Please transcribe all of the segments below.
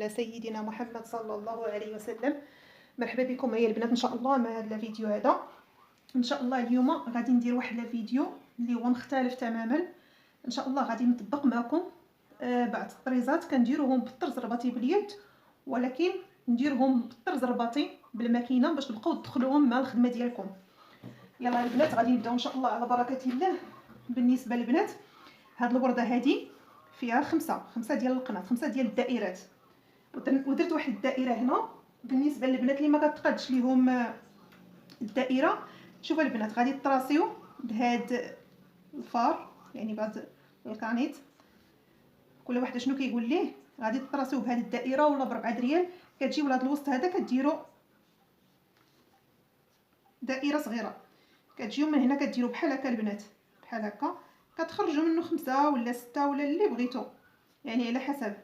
على سيدنا محمد صلى الله عليه وسلم. مرحبا بكم يا البنات ان شاء الله مع هذا الفيديو هذا. ان شاء الله اليوم غادي ندير واحد الفيديو اللي هو مختلف تماما. ان شاء الله غادي نطبق معكم بعض الطريزات كنديروهم بالطرز الرباطي باليد، ولكن نديرهم بالطرز الرباطي بالماكينه باش تبقاو تدخلوهم مع الخدمه ديالكم. يلا البنات غادي نبداو ان شاء الله على بركه الله. بالنسبه للبنات هاد الورده هادي فيها خمسة ديال القنات، 5 ديال الدائرات، ودرت واحد الدائره هنا. بالنسبه للبنات اللي ما كتقادش ليهم الدائره، شوفوا البنات غادي تراسيو بهاد الفار، يعني بهاد الكانيت، كل واحد شنو كيقول ليه. غادي تراسيو بهاد الدائره ولا ب4 دريال، كتجيو لهاد الوسط هذا كديروا دائره صغيره، كتجيو من هنا كديروا بحال هكا البنات، بحال هكا كتخرجوا منه 5 ولا 6 ولا اللي بغيتو، يعني على حسب.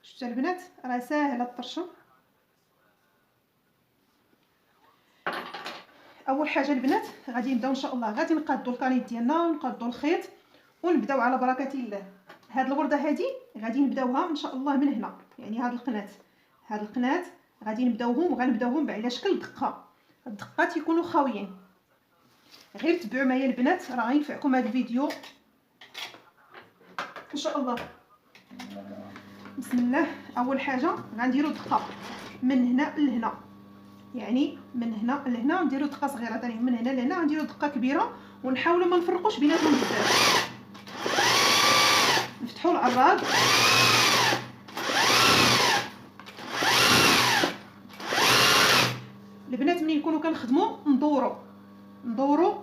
شفتوا البنات راه ساهله الطرشه. اول حاجه البنات غادي نبداو ان شاء الله، غادي نقادوا الكانيت ديالنا ونقادوا الخيط ونبداو على بركه الله. هاد الورده هادي غادي نبداوها ان شاء الله من هنا، يعني هاد القنات غادي نبداوهم، وغنبداوهم على شكل دقه. الدقات يكونوا خاويين، غير تبعوا معايا البنات، راه غينفعكم هذا الفيديو ان شاء الله. بسم الله. اول حاجه غنديروا دقه من هنا لهنا، يعني من هنا لهنا نديروا دقه صغيره، ثاني من هنا لهنا غنديروا دقه كبيره، ونحاولوا ما نفرقوش بيناتهم بزاف. نفتحوا العراض البنات. ملي نكونوا كنخدموا ندوروا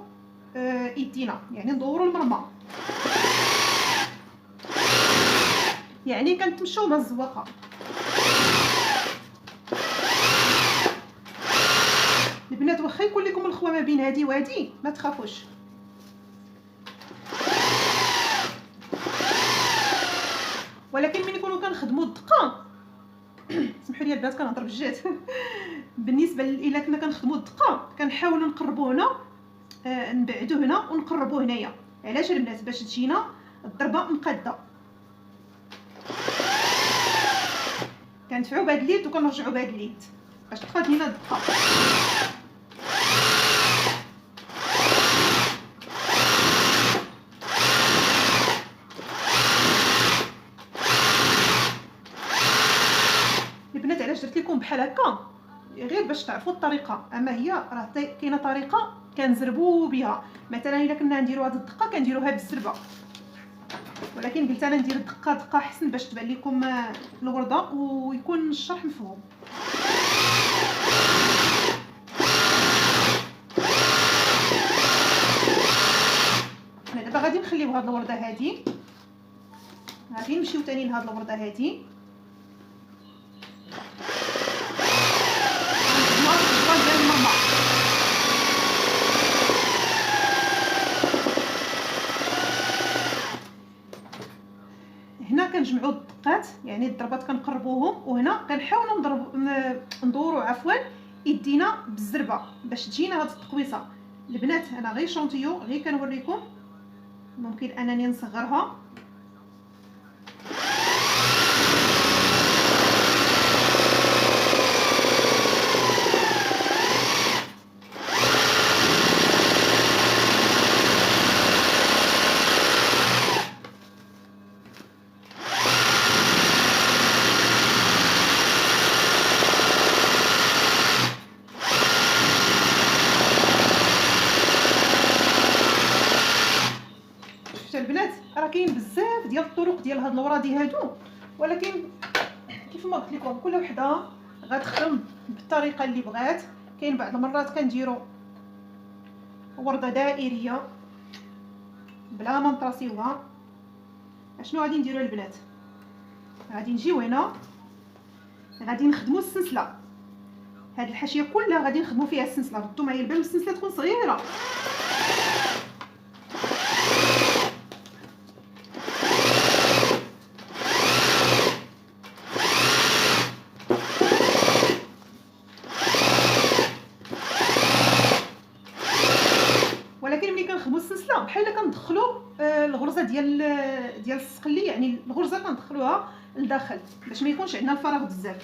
ايدينا، يعني ندوروا المرمى، يعني كنتمشوا مع الزواقه. البنات واخا يكون لكم الخوا ما بين هذه وهذه ما تخافوش. ولكن ملي نكونوا كنخدموا الدقه سمحوا لي البنات كنهضر بالجد بالنسبه الا كنا كنخدموا الدقه كنحاولوا نقربوا هنا، نبعدوا هنا ونقربوا هنايا. علاش البنات؟ باش تجينا الضربه مقاده. كندفعوا بهذا اليد وكنرجعوا بهذا اليد باش تقاد لينا الدقه. البنات علاش درت لكم بحال هكا؟ غير باش تعرفوا الطريقه. اما هي راه كاينه طريقه كنزربوا بها. مثلا الا كنا نديروا هذه الدقه كنديروها بالزربه، ولكن قلت انا ندير دقه احسن باش تبان لكم الورده ويكون الشرح مفهوم. انا دابا غادي نخليو هاد الورده هادي، غادي نمشيو ثاني لهاد الورده هادي. هنا كنجمعوا الدقات، يعني الضربات كنقربوهم، وهنا كنحاولوا ندوروا يدينا بالزربه باش تجينا هاد التقويصه. البنات انا غير شونطيو، غير كنوريكم، ممكن انني نصغرها. البنات راه كاين بزاف ديال الطرق ديال هاد الورادي هادو، ولكن كيف ما قلت لكم كل وحده غتخدم بالطريقه اللي بغات. كاين بعض المرات كنديروا ورده دائريه بلا ما نطراسيوها. اشنو غادي نديروا البنات؟ غادي نجيو هنا، غادي نخدموا السلسله. هاد الحاشيه كلها غادي نخدموا فيها السلسله. ردوا معايا البال، السلسله تكون صغيره. ولكن ملي كنخدموا السلسله بحال كندخلوا الغرزه ديال السقلي، يعني الغرزه كندخلوها لداخل باش ما يكونش عندنا الفراغ بزاف.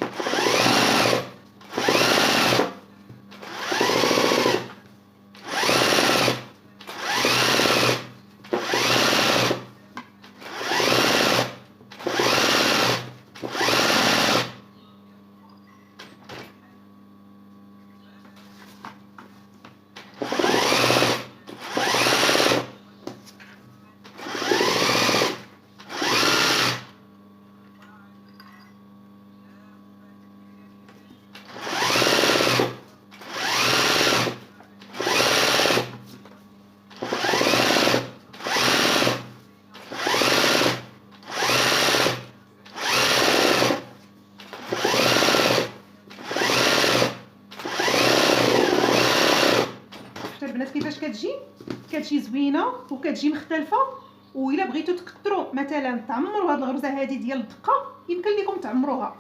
البنات كيفاش كتجي زوينه وكتجي مختلفه. والا بغيتو تكثروا مثلا تعمروا هاد الغرزه هذه ديال الدقه يمكن لكم تعمروها.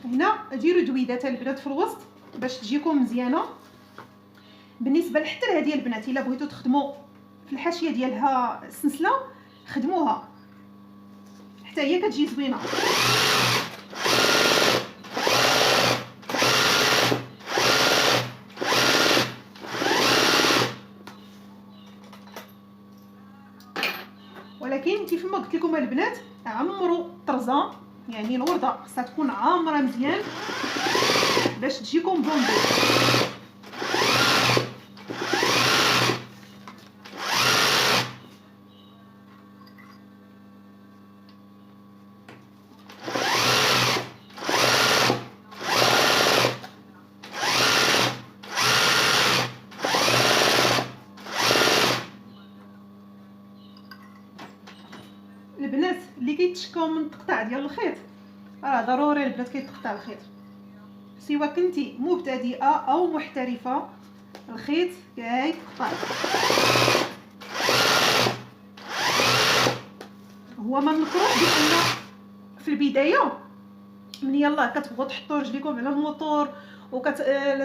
هنا ديروا دويدات البنات في الوسط باش تجيكم مزيانه. بالنسبه للحتر هذه البنات الا بغيتو تخدموا في الحاشيه ديالها السلسله خدموها حتى هي كتجي زوينه. ولكن كيف ما قلت لكم البنات عمروا الطرزه، يعني الورده خصها تكون عامره مزيان باش تجيكم بوندو. البنات اللي كيتشكاو من التقطاع ديال الخيط راه ضروري البنات كيتقطع الخيط، سواء كنتي مبتدئه او محترفه الخيط كيتقطع. هو ما نكروش بان في البدايه من يلاه كتبغوا تحطوا رجليكم على الموتور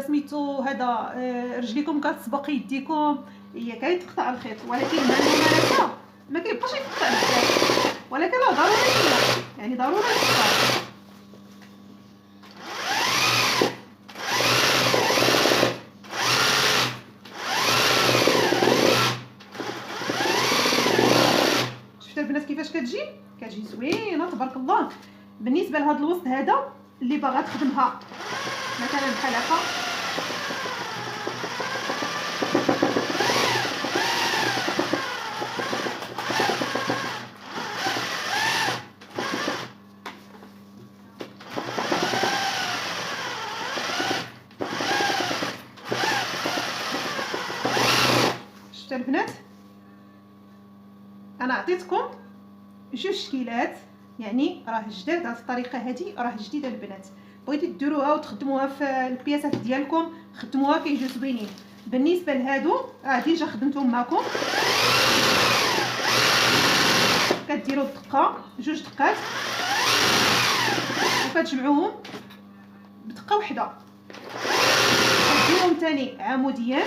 سميتو هذا رجليكم كتسبق يديكم هي كيتقطع الخيط، ولكن مع الممارسه ما كيبقاش يتقطع بزاف، ولكن راه ضروري يعني ضروري يتقطع. شفتوا البنات كيفاش كتجي زوينه تبارك الله. بالنسبه لهذا الوسط هذا اللي باغا تخدمها مثلا بحال هكا شفتوا البنات انا عطيتكم جوج شكيلات، يعني راه جداد. هذه الطريقه هذه راه جديده البنات، بغيتي ديروها وتخدموها في البياسات ديالكم خدموها كيجيو زوينين. بالنسبه لهادو راه ديجا خدمتهم معكم، كديروا دقه جوج دقات وكتجمعوهم بدقه وحده، كديروهم ثاني عموديا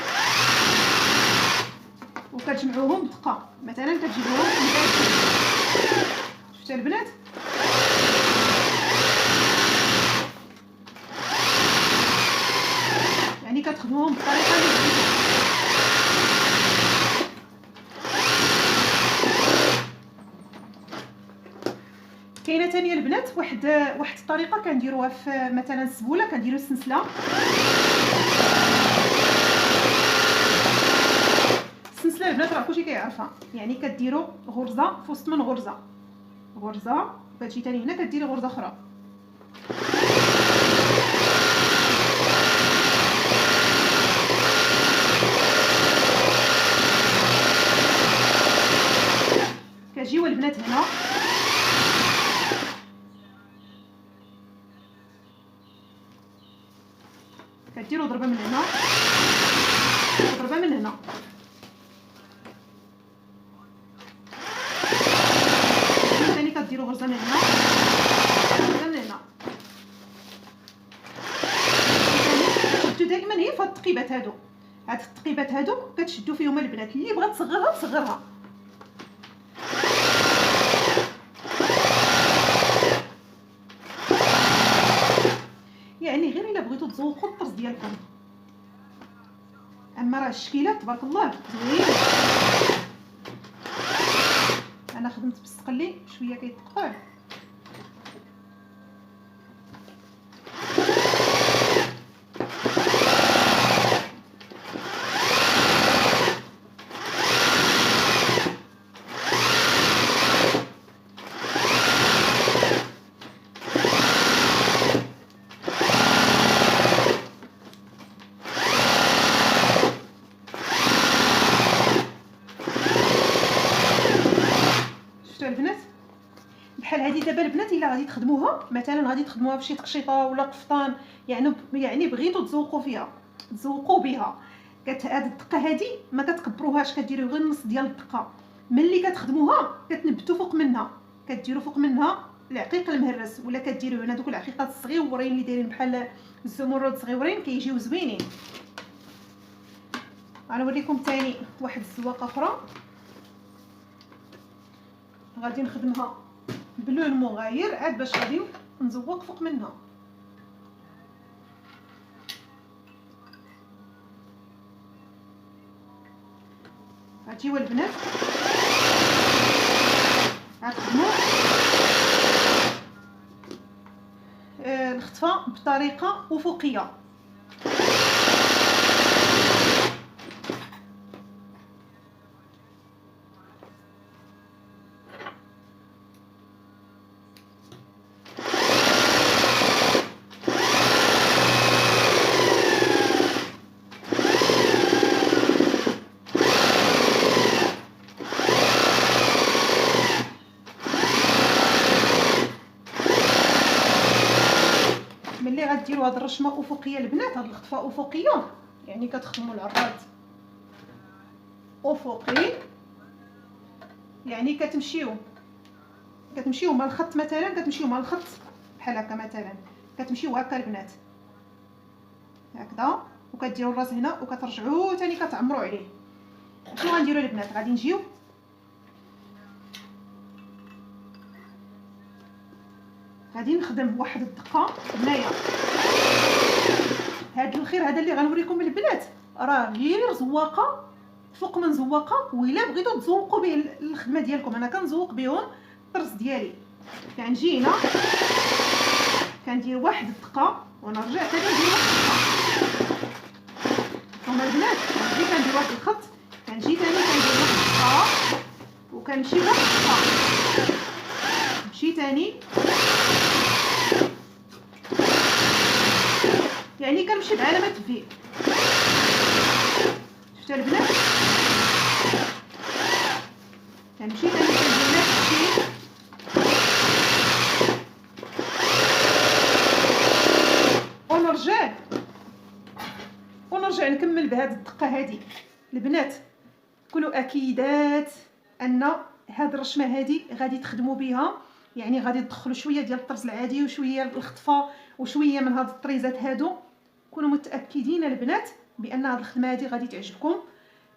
وكتجمعوهم بدقه، مثلا كتجيبوهم شفتوا البنات يعني كتخدموهم بطريقه اللي بغيتو. كاينه ثانيه البنات واحد الطريقه كنديروها في مثلا السبوله، كنديروا السلسله البنات راه كلشي كيعرفها، يعني كديروا غرزه في وسط من غرزه وكتجي ثاني هنا كديري غرزه اخرى. كتجيو البنات هنا كديروا ضربه من هنا وضربه من هنا، ثاني كديروا غرزه من هنا وغرزه من هنا. التقيبات هادو. هاد التقيبات هادو كتشدوا فيهم البنات، اللي بغات تصغرها تصغرها. يعني غير الا بغيتو تزوقوا الطرز ديالكم. اما راه الشكيلات تبارك الله زوينين. انا خدمت بالسقلي شويه كيتقطع. شفتوا البنات بحال هذه دابا البنات الا غادي تخدموها مثلا، غادي تخدموها بشي تقشيطه ولا قفطان، يعني بغيتو تزوقوا فيها تزوقوا بها. هاد الدقه هذه ما كتكبروهاش، كديروا غير نص ديال الدقه. ملي كتخدموها كتنبتوا فوق منها، كديروا فوق منها العقيق المهرس، ولا كديروا هنا دوك العقيقات الصغيورين اللي دايرين بحال الزمرد صغيورين كيجيو زوينين. غنوريكم ثاني واحد الزواقه اخرى غادي نخدمها بلون مغاير عاد باش غادي نزوق فوق منها. هاتي هو البنات غنخدموا الخطفه بطريقه افقيه. ملي غديروا هاد الرشمه افقيه البنات، هاد الخطفه افقيه، يعني كتخدموا العراض افقي، يعني كتمشيو مع الخط مثلا، كتمشيو مع الخط بحال هكا مثلا، كتمشيو هكا البنات هكذا، وكديروا الراس هنا وكترجعوا ثاني كتعمروا عليه. شنو غنديروا البنات؟ غادي نجيو غادي نخدم واحد الدقه هنايا. هاد الخير هذا اللي غنوريكم البنات راه غير زواقه فوق من زواقه، وإلا بغيتو تزوقوا به الخدمه ديالكم انا كنزوق بهم الطرز ديالي. كنجي هنا كندير واحد الدقه ونرجع ثاني ندير واحد الدقه. هما البنات كنجي كندير واحد الخط، كنجي ثاني كندير واحد الدقه وكنمشي واحد الدقه، نمشي ثاني، يعني كنمشي بعلامه في. شفتوا البنات؟ كنمشي ثاني كندير نفس الشيء ونرجع نكمل بهذه الدقه هذه. البنات كونوا اكيدات ان هاد الرشمه هذه غادي تخدموا بها، يعني غادي تدخلوا شويه ديال الطرز العادي وشويه الخطفه وشويه من هاد الطريزات هادو. كونوا متاكدين البنات بان هاد الخدمه هذه غادي تعجبكم.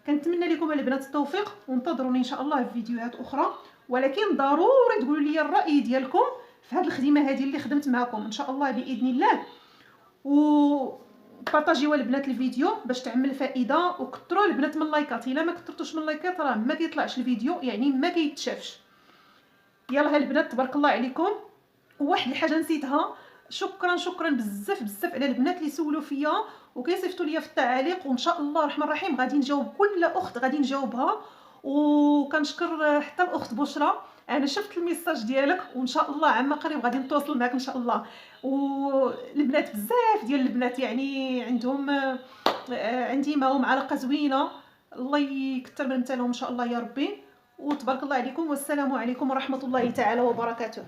كنتمنى لكم البنات التوفيق، وانتظروني ان شاء الله في فيديوهات اخرى، ولكن ضروري تقولوا لي الراي ديالكم في هذه الخدمه هذه اللي خدمت معكم ان شاء الله باذن الله. بارطاجيوا البنات الفيديو باش تعمل فائده، وكثروا البنات من اللايكات. الا ما كثرتوش من اللايكات راه ما كيطلعش الفيديو، يعني ما كيتشافش. يلا البنات تبارك الله عليكم. وواحد الحاجه نسيتها، شكرا بزاف على البنات اللي سولوا فيا وكيصيفطوا لي في التعاليق، وان شاء الله الرحمن الرحيم غادي نجاوب كل اخت، غادي نجاوبها. وكنشكر حتى الاخت بشرى، انا شفت الميساج ديالك وان شاء الله عما قريب غادي نتواصل معك ان شاء الله. والبنات بزاف ديال البنات يعني عندهم عندي معهم علاقه زوينه، الله يكثر من امثالهم ان شاء الله يا ربي. وتبارك الله عليكم، والسلام عليكم ورحمه الله تعالى وبركاته.